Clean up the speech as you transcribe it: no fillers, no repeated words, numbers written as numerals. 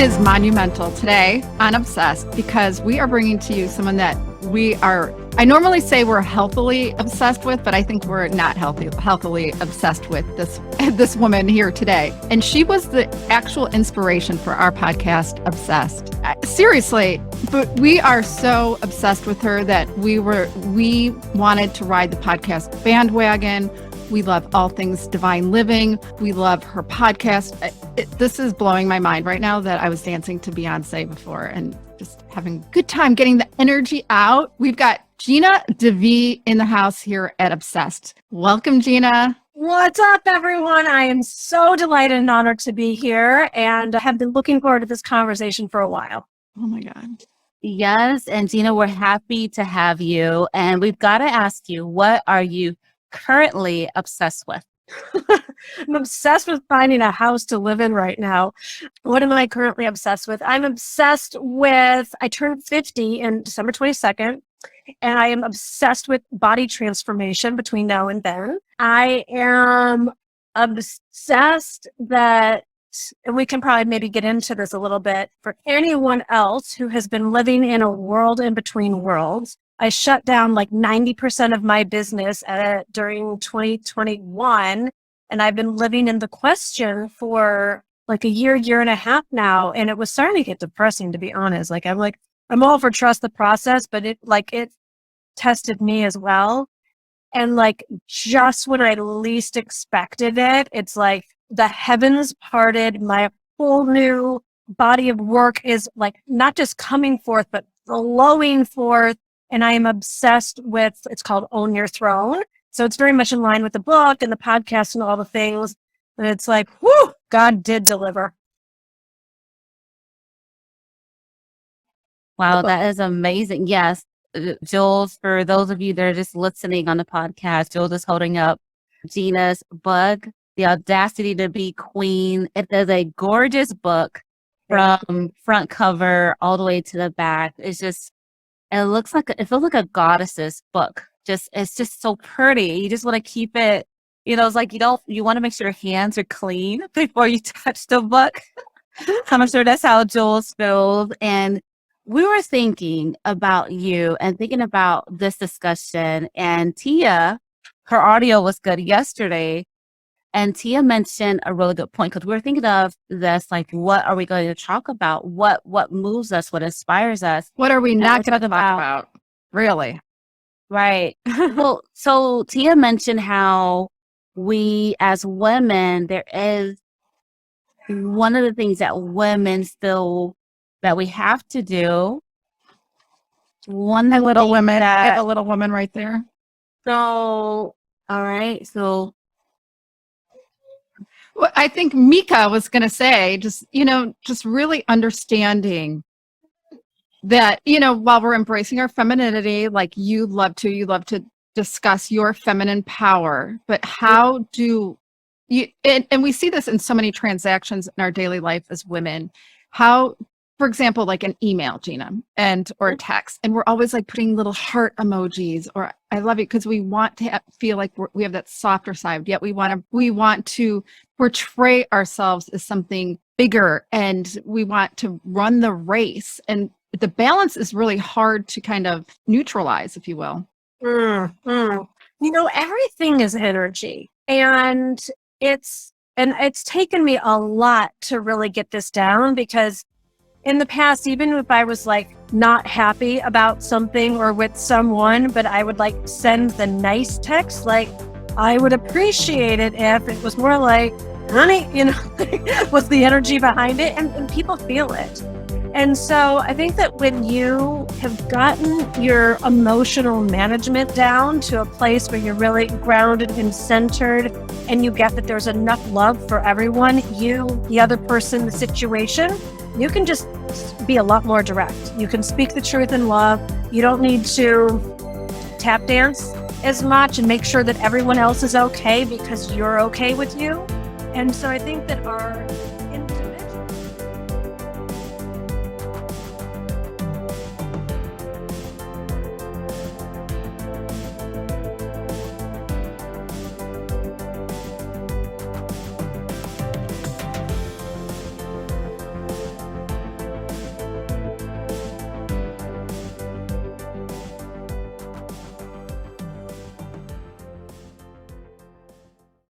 is monumental today on Obsessed because we are bringing to you someone that I normally say we're healthily obsessed with, but I think we're not healthily obsessed with this woman here today. And she was the actual inspiration for our podcast, Obsessed. Seriously, but we are so obsessed with her that we wanted to ride the podcast bandwagon. We love all things divine living. We love her podcast. This is blowing my mind right now that I was dancing to Beyonce before and just having a good time getting the energy out. We've got Gina DeVee in the house here at Obsessed. Welcome, Gina. What's up, everyone? I am so delighted and honored to be here and have been looking forward to this conversation for a while. Oh my God. Yes, and Gina, we're happy to have you. And we've got to ask you, what are you currently obsessed with? I'm obsessed with finding a house to live in right now. What am I currently obsessed with? I'm obsessed with, I turned 50 on December 22nd, and I am obsessed with body transformation between now and then. I am obsessed that, and we can probably maybe get into this a little bit, for anyone else who has been living in a world in between worlds. I shut down like 90% of my business during 2021, and I've been living in the question for like a year and a half now, and it was starting to get depressing, to be honest. I'm all for trust the process, but it tested me as well. And like just when I least expected it, it's like the heavens parted. My whole new body of work is like not just coming forth, but flowing forth. And I am obsessed with, it's called Own Your Throne. So it's very much in line with the book and the podcast and all the things. And it's like, whoo, God did deliver. Wow, that is amazing. Yes, Jules, for those of you that are just listening on the podcast, Jules is holding up Gina's book, The Audacity To Be Queen. It is a gorgeous book from front cover all the way to the back. It feels like a goddess's book. It's just so pretty. You just want to keep it, it's like you want to make sure your hands are clean before you touch the book. I'm sure that's how Jules feels. And we were thinking about you and thinking about this discussion, and Tia, her audio was good yesterday. And Tia mentioned a really good point, because we were thinking of this, like, what are we going to talk about? What moves us? What inspires us? What are we not going to talk about? Really? Right. Well, so Tia mentioned how we as women, there is one of the things that women feel that we have to do. A little woman right there. So, all right. So, well, I think Mika was going to say, just really understanding that, while we're embracing our femininity, like you love to discuss your feminine power, but how do you, and we see this in so many transactions in our daily life as women, how, for example, like an email, Gina, or a text, and we're always like putting little heart emojis, or I love you, because we want to feel like we have that softer side, yet we want to portray ourselves as something bigger, and we want to run the race, and the balance is really hard to kind of neutralize, if you will. Everything is energy, and it's taken me a lot to really get this down, because in the past, even if I was like not happy about something or with someone, but I would like send the nice text, like I would appreciate it if it was more like, honey, what's the energy behind it? And people feel it. And so I think that when you have gotten your emotional management down to a place where you're really grounded and centered, and you get that there's enough love for everyone, you, the other person, the situation, you can just be a lot more direct. You can speak the truth in love. You don't need to tap dance as much and make sure that everyone else is okay because you're okay with you. And so I think that our